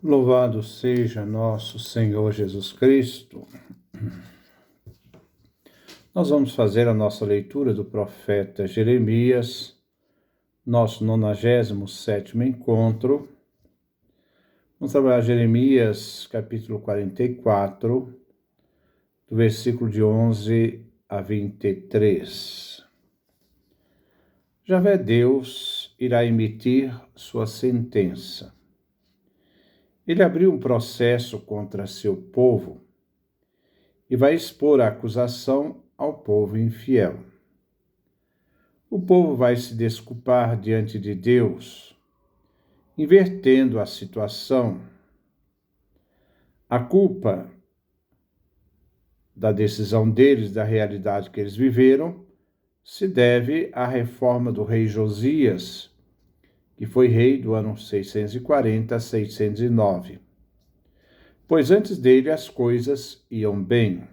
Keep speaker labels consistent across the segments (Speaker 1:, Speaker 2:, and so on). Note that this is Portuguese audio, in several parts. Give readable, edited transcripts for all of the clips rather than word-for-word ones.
Speaker 1: Louvado seja nosso Senhor Jesus Cristo. Nós vamos fazer a nossa leitura do profeta Jeremias, nosso 97º encontro. Vamos trabalhar Jeremias, capítulo 44, do versículo de 11 a 23. Javé Deus irá emitir sua sentença. Ele abriu um processo contra seu povo e vai expor a acusação ao povo infiel. O povo vai se desculpar diante de Deus, invertendo a situação. A culpa da decisão deles, da realidade que eles viveram, se deve à reforma do rei Josias, que foi rei do ano 640 a 609. Pois antes dele as coisas iam bem.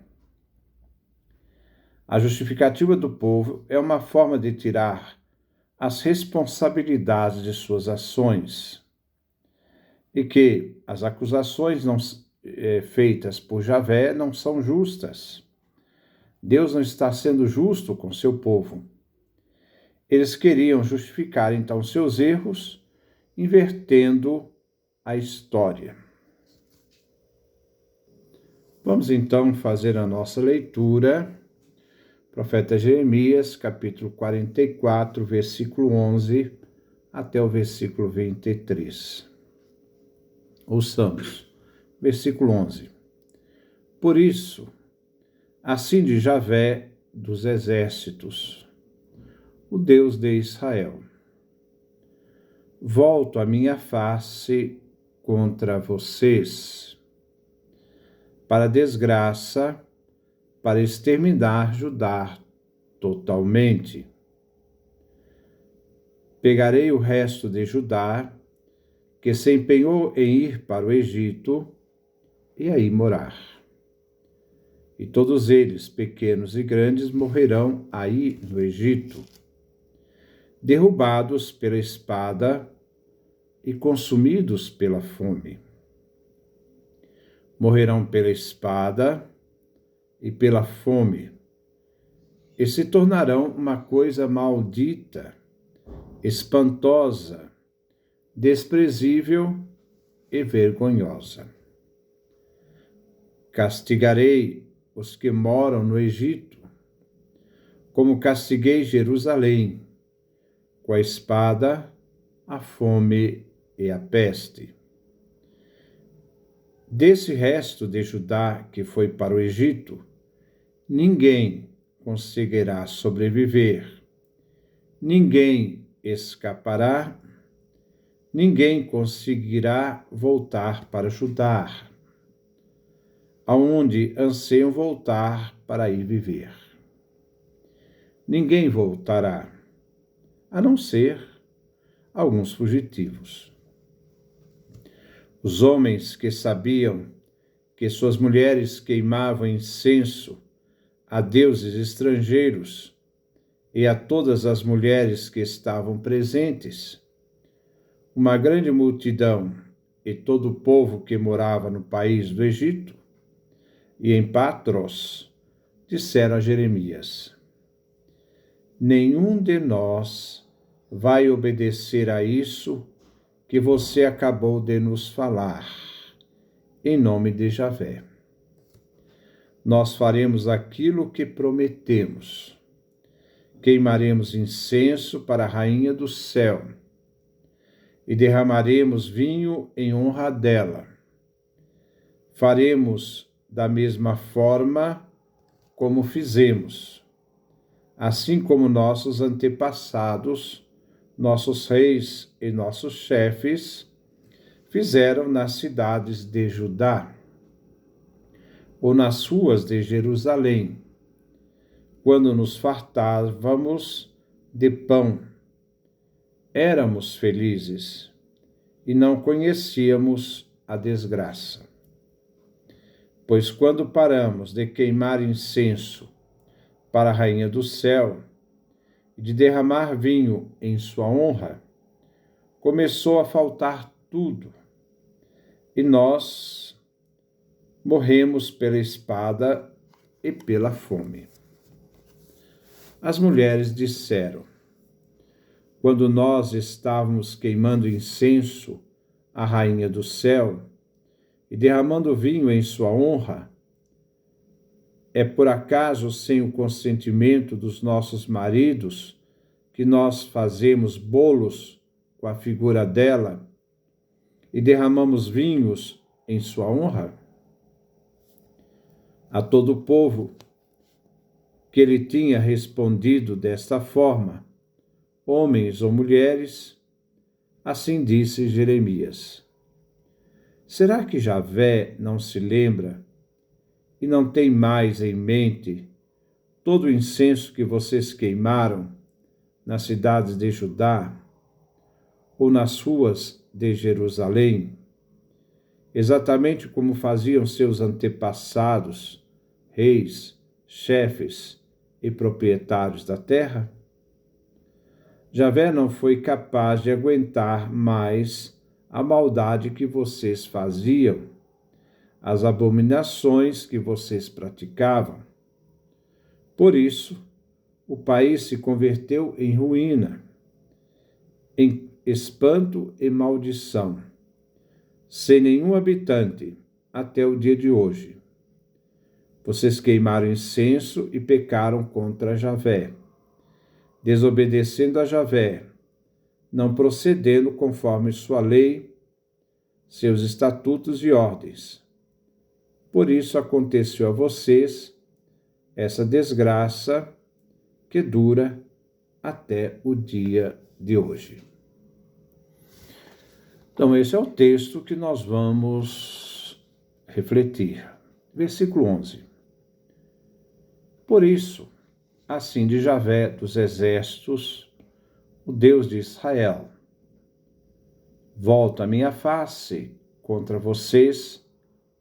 Speaker 1: A justificativa do povo é uma forma de tirar as responsabilidades de suas ações e que as acusações feitas por Javé não são justas. Deus não está sendo justo com seu povo. Eles queriam justificar então seus erros, invertendo a história. Vamos então fazer a nossa leitura. Profeta Jeremias, capítulo 44, versículo 11 até o versículo 23. Ouçamos. Versículo 11. Por isso, assim diz Javé dos exércitos, o Deus de Israel: volto a minha face contra vocês, para desgraça, para exterminar Judá totalmente. Pegarei o resto de Judá, que se empenhou em ir para o Egito, e aí morar. E todos eles, pequenos e grandes, morrerão aí no Egito, derrubados pela espada e consumidos pela fome. Morrerão pela espada e pela fome, e se tornarão uma coisa maldita, espantosa, desprezível e vergonhosa. Castigarei os que moram no Egito, como castiguei Jerusalém, com a espada, a fome e a peste. Desse resto de Judá que foi para o Egito, ninguém conseguirá sobreviver, ninguém escapará, ninguém conseguirá voltar para Judá, aonde anseiam voltar para ir viver. Ninguém voltará, a não ser alguns fugitivos. Os homens que sabiam que suas mulheres queimavam incenso a deuses estrangeiros e a todas as mulheres que estavam presentes, uma grande multidão e todo o povo que morava no país do Egito e em Patros, disseram a Jeremias: nenhum de nós vai obedecer a isso que você acabou de nos falar, em nome de Javé. Nós faremos aquilo que prometemos. Queimaremos incenso para a rainha do céu e derramaremos vinho em honra dela. Faremos da mesma forma como fizemos, assim como nossos antepassados, nossos reis e nossos chefes fizeram nas cidades de Judá ou nas ruas de Jerusalém, quando nos fartávamos de pão. Éramos felizes e não conhecíamos a desgraça. Pois quando paramos de queimar incenso para a rainha do céu e de derramar vinho em sua honra, começou a faltar tudo. e nós morremos pela espada e pela fome. As mulheres disseram: quando nós estávamos queimando incenso à rainha do céu e derramando vinho em sua honra, é por acaso sem o consentimento dos nossos maridos que nós fazemos bolos com a figura dela e derramamos vinhos em sua honra? A todo o povo que ele tinha respondido desta forma, homens ou mulheres, assim disse Jeremias: será que Javé não se lembra e não tem mais em mente todo o incenso que vocês queimaram nas cidades de Judá ou nas ruas de Jerusalém, exatamente como faziam seus antepassados, reis, chefes e proprietários da terra? Javé não foi capaz de aguentar mais a maldade que vocês faziam, as abominações que vocês praticavam. Por isso, o país se converteu em ruína, em espanto e maldição, sem nenhum habitante até o dia de hoje. Vocês queimaram incenso e pecaram contra Javé, desobedecendo a Javé, não procedendo conforme sua lei, seus estatutos e ordens. Por isso aconteceu a vocês essa desgraça que dura até o dia de hoje. Então, esse é o texto que nós vamos refletir. Versículo 11. Por isso, assim diz Javé dos exércitos, o Deus de Israel: volto a minha face contra vocês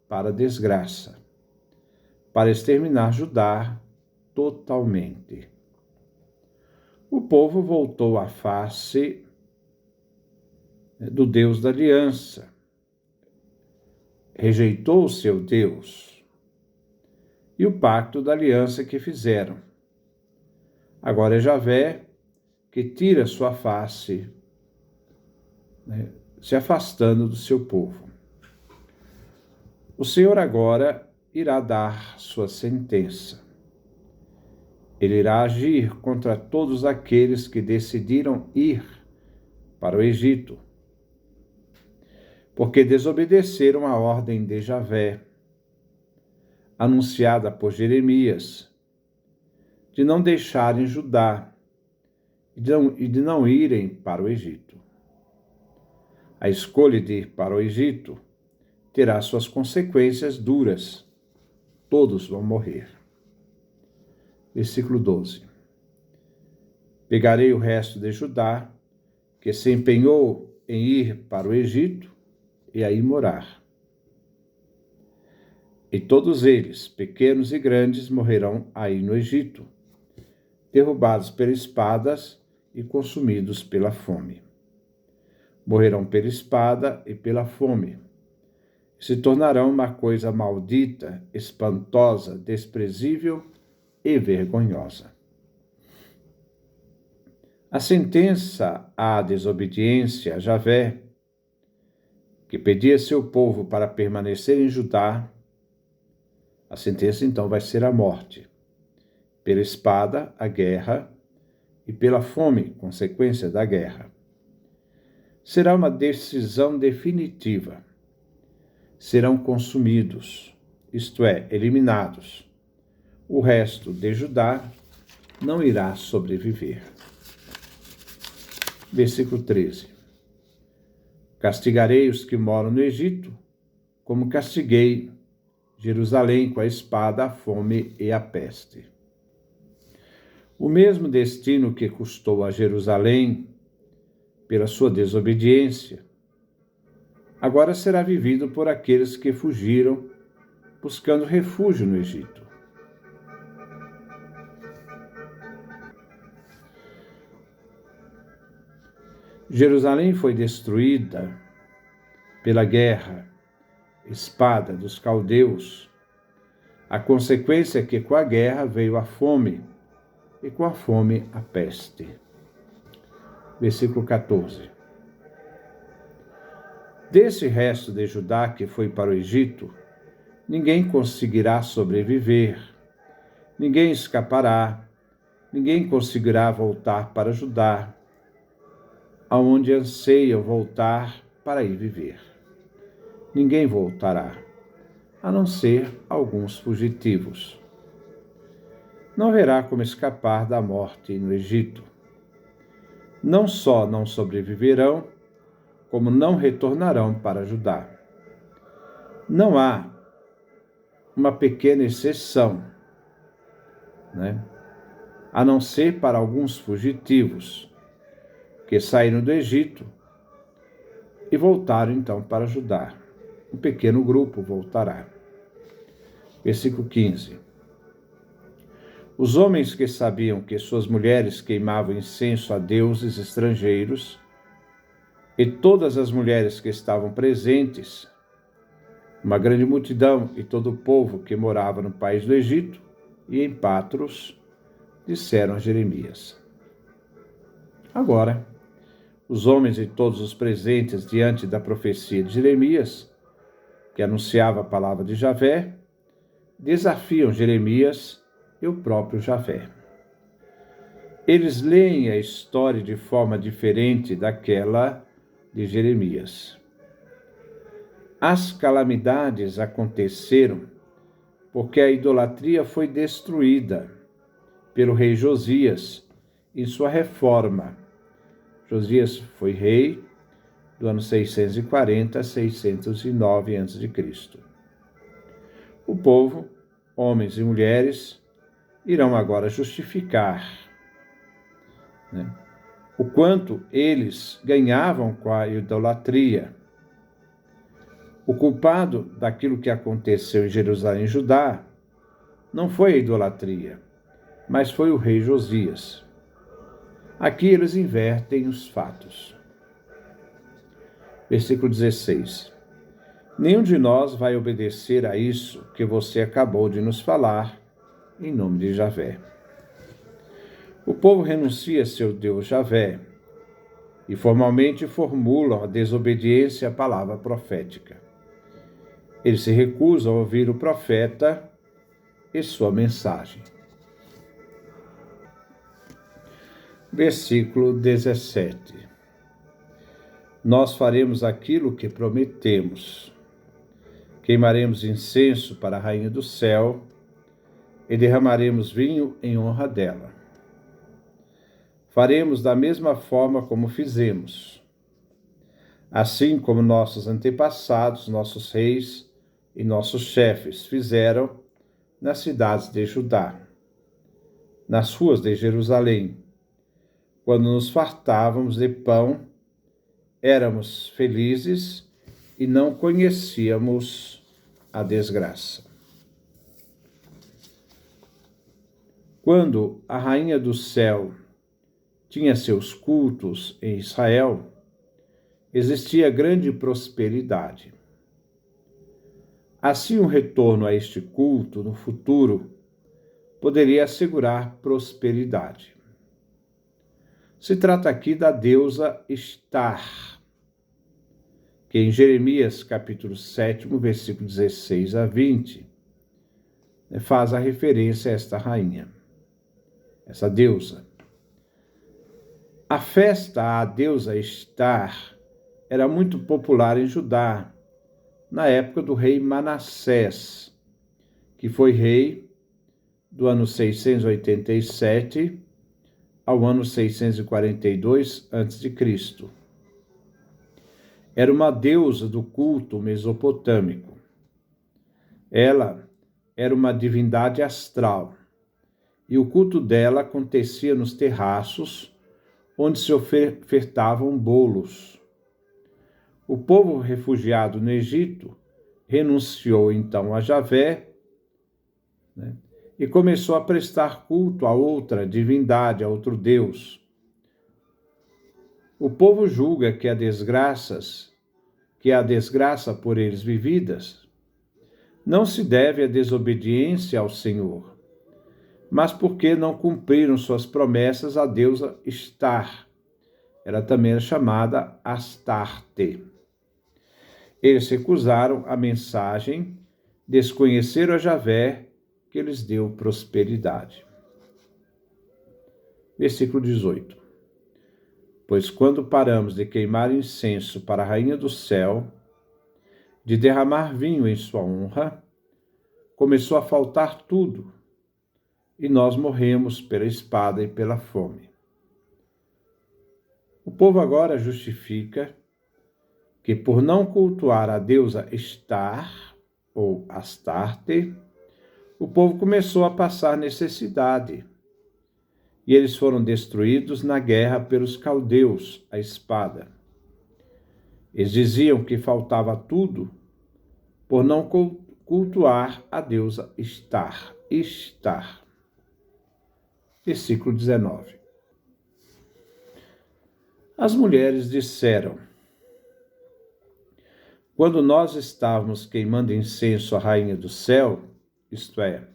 Speaker 1: para desgraça, para exterminar Judá totalmente. O povo voltou a face do Deus da aliança, rejeitou o seu Deus e o pacto da aliança que fizeram. Agora é Javé que tira sua face, se afastando do seu povo. O Senhor agora irá dar sua sentença. Ele irá agir contra todos aqueles que decidiram ir para o Egito, porque desobedeceram a ordem de Javé, anunciada por Jeremias, de não deixarem Judá e de não irem para o Egito. A escolha de ir para o Egito terá suas consequências duras. Todos vão morrer. Versículo 12. Pegarei o resto de Judá, que se empenhou em ir para o Egito, e aí morar. E todos eles, pequenos e grandes, morrerão aí no Egito, derrubados pelas espadas e consumidos pela fome. Morrerão pela espada e pela fome. Se tornarão uma coisa maldita, espantosa, desprezível e vergonhosa. A sentença à desobediência a Javé, que pedia seu povo para permanecer em Judá, a sentença então vai ser a morte, pela espada, a guerra, e pela fome, consequência da guerra. Será uma decisão definitiva. Serão consumidos, isto é, eliminados. O resto de Judá não irá sobreviver. Versículo 13. Castigarei os que moram no Egito, como castiguei Jerusalém com a espada, a fome e a peste. O mesmo destino que custou a Jerusalém pela sua desobediência, agora será vivido por aqueles que fugiram buscando refúgio no Egito. Jerusalém foi destruída pela guerra espada dos caldeus, a consequência é que com a guerra veio a fome, e com a fome a peste. Versículo 14. Desse resto de Judá que foi para o Egito, ninguém conseguirá sobreviver, ninguém escapará, ninguém conseguirá voltar para Judá, aonde anseiam voltar para ir viver. Ninguém voltará, a não ser alguns fugitivos. Não haverá como escapar da morte no Egito. Não só não sobreviverão, como não retornarão para Judá. Não há uma pequena exceção, a não ser para alguns fugitivos que saíram do Egito e voltaram então para Judá. Um pequeno grupo voltará. Versículo 15. Os homens que sabiam que suas mulheres queimavam incenso a deuses estrangeiros, e todas as mulheres que estavam presentes, uma grande multidão e todo o povo que morava no país do Egito e em Patros, disseram a Jeremias: Agora, os homens e todos os presentes diante da profecia de Jeremias, que anunciava a palavra de Javé, desafiam Jeremias e o próprio Javé. Eles leem a história de forma diferente daquela de Jeremias. As calamidades aconteceram porque a idolatria foi destruída pelo rei Josias em sua reforma. Josias foi rei do ano 640 a 609 a.C. O povo, homens e mulheres, irão agora justificar o quanto eles ganhavam com a idolatria. O culpado daquilo que aconteceu em Jerusalém e Judá não foi a idolatria, mas foi o rei Josias. Aqui eles invertem os fatos. Versículo 16. Nenhum de nós vai obedecer a isso que você acabou de nos falar, em nome de Javé. O povo renuncia a seu Deus Javé e formalmente formulam a desobediência à palavra profética. Eles se recusam a ouvir o profeta e sua mensagem. Versículo 17. Nós faremos aquilo que prometemos. Queimaremos incenso para a Rainha do Céu e derramaremos vinho em honra dela. Faremos da mesma forma como fizemos. Assim como nossos antepassados, nossos reis e nossos chefes fizeram nas cidades de Judá, nas ruas de Jerusalém, quando nos fartávamos de pão, éramos felizes e não conhecíamos a desgraça. Quando a Rainha do Céu tinha seus cultos em Israel, existia grande prosperidade. Assim, um retorno a este culto no futuro poderia assegurar prosperidade. Se trata aqui da deusa Estar, que em Jeremias capítulo 7, versículo 16 a 20, faz a referência a esta rainha, essa deusa. A festa à deusa Estar era muito popular em Judá, na época do rei Manassés, que foi rei do ano 687 ao ano 642 a.C. Era uma deusa do culto mesopotâmico. Ela era uma divindade astral, e o culto dela acontecia nos terraços, onde se ofertavam bolos. O povo refugiado no Egito renunciou então a Javé, e começou a prestar culto a outra divindade, a outro Deus. O povo julga que as desgraças que a desgraça por eles vividas não se deve à desobediência ao Senhor, mas porque não cumpriram suas promessas à deusa Estar. Ela também era chamada Astarte. Eles recusaram a mensagem, desconheceram a Javé, que lhes deu prosperidade. Versículo 18. Pois quando paramos de queimar incenso para a Rainha do Céu, de derramar vinho em sua honra, começou a faltar tudo, e nós morremos pela espada e pela fome. O povo agora justifica que, por não cultuar a deusa Estar, ou Astarte, o povo começou a passar necessidade, e eles foram destruídos na guerra pelos caldeus, a espada. Eles diziam que faltava tudo por não cultuar a deusa Estar. Versículo 19. As mulheres disseram: quando nós estávamos queimando incenso à Rainha do Céu, isto é,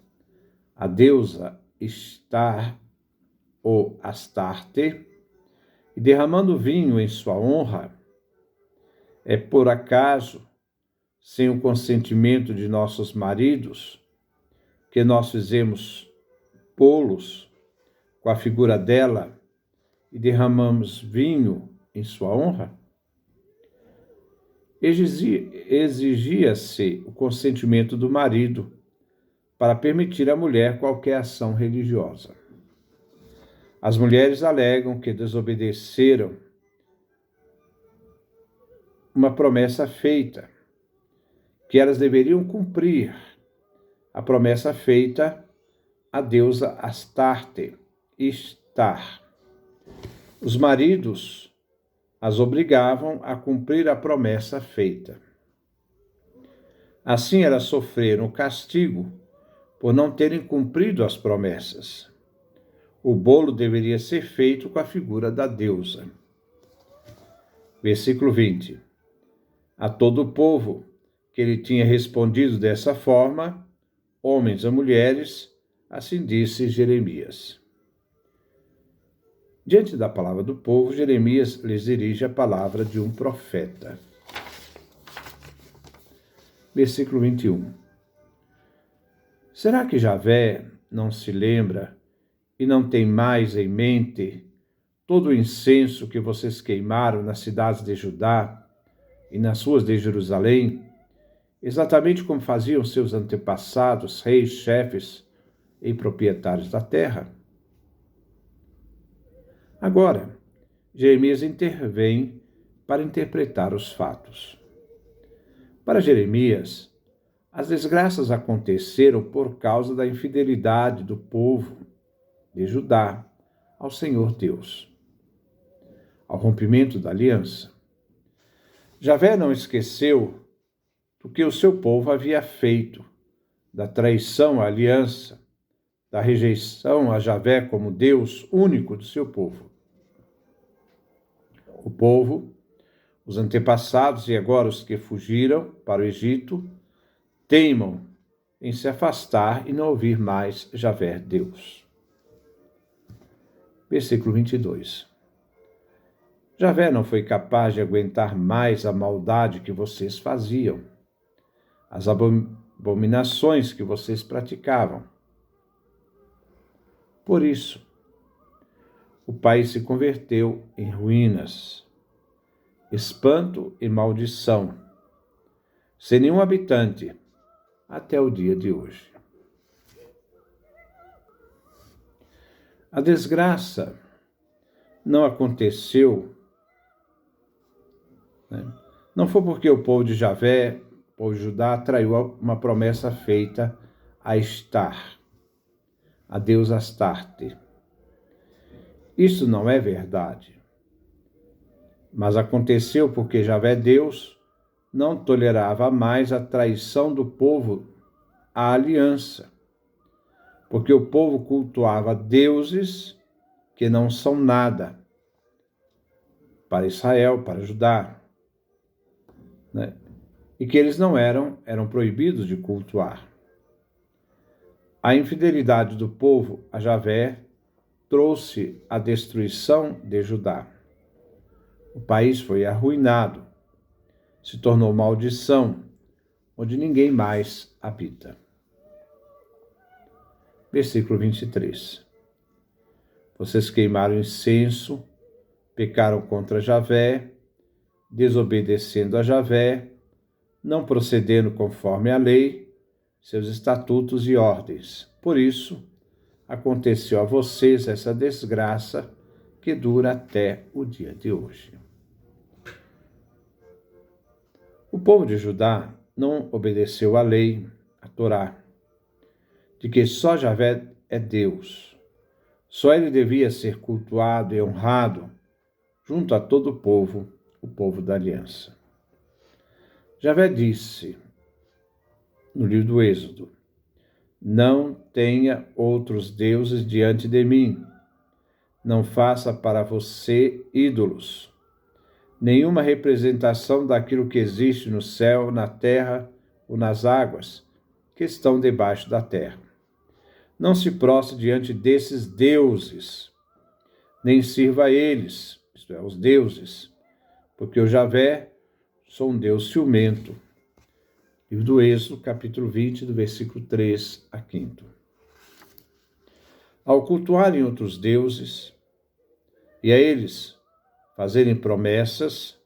Speaker 1: a deusa Estar ou Astarte, e derramando vinho em sua honra, é por acaso, sem o consentimento de nossos maridos, que nós fizemos bolos com a figura dela e derramamos vinho em sua honra? Exigia-se o consentimento do marido para permitir à mulher qualquer ação religiosa. As mulheres alegam que desobedeceram uma promessa feita, que elas deveriam cumprir a promessa feita à deusa Astarte, Estar. Os maridos as obrigavam a cumprir a promessa feita. Assim, elas sofreram o castigo por não terem cumprido as promessas. O bolo deveria ser feito com a figura da deusa. Versículo 20. A todo o povo que ele tinha respondido dessa forma, homens e mulheres, assim disse Jeremias. Diante da palavra do povo, Jeremias lhes dirige a palavra de um profeta. Versículo 21. Será que Javé não se lembra e não tem mais em mente todo o incenso que vocês queimaram nas cidades de Judá e nas ruas de Jerusalém, exatamente como faziam seus antepassados, reis, chefes e proprietários da terra? Agora, Jeremias intervém para interpretar os fatos. Para Jeremias, as desgraças aconteceram por causa da infidelidade do povo de Judá ao Senhor Deus, ao rompimento da aliança. Javé não esqueceu do que o seu povo havia feito, da traição à aliança, da rejeição a Javé como Deus único do seu povo. O povo, os antepassados e agora os que fugiram para o Egito, teimam em se afastar e não ouvir mais Javé Deus. Versículo 22. Javé não foi capaz de aguentar mais a maldade que vocês faziam, as abominações que vocês praticavam. Por isso, o país se converteu em ruínas, espanto e maldição, sem nenhum habitante, até o dia de hoje. A desgraça não aconteceu, não foi porque o povo de Javé, o povo de Judá, traiu uma promessa feita a Estar, a deusa Astarte. Isso não é verdade. Mas aconteceu porque Javé Deus não tolerava mais a traição do povo à aliança, porque o povo cultuava deuses que não são nada para Israel, para Judá. né? E que eles não eram proibidos de cultuar. A infidelidade do povo a Javé trouxe a destruição de Judá. O país foi arruinado, se tornou maldição, onde ninguém mais habita. Versículo 23. Vocês queimaram incenso, pecaram contra Javé, desobedecendo a Javé, não procedendo conforme a lei, seus estatutos e ordens. Por isso, aconteceu a vocês essa desgraça que dura até o dia de hoje. O povo de Judá não obedeceu à lei, a Torá, de que só Javé é Deus. Só ele devia ser cultuado e honrado junto a todo o povo da aliança. Javé disse no livro do Êxodo: não tenha outros deuses diante de mim. Não faça para você ídolos. Nenhuma representação daquilo que existe no céu, na terra ou nas águas que estão debaixo da terra. Não se prostre diante desses deuses, nem sirva a eles, isto é, os deuses, porque o Javé sou um Deus ciumento. Livro do Êxodo, capítulo 20, do versículo 3 a 5. Ao cultuarem outros deuses e a eles fazerem promessas,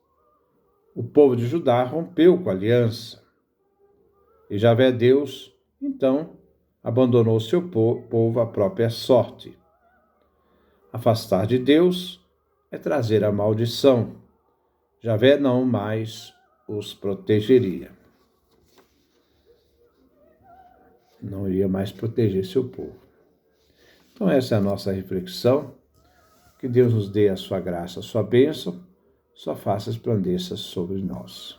Speaker 1: o povo de Judá rompeu com a aliança. E Javé Deus, então, abandonou seu povo à própria sorte. Afastar de Deus é trazer a maldição. Javé não mais os protegeria. Não iria mais proteger seu povo. Então essa é a nossa reflexão. Que Deus nos dê a sua graça, a sua bênção, sua face resplandeça sobre nós.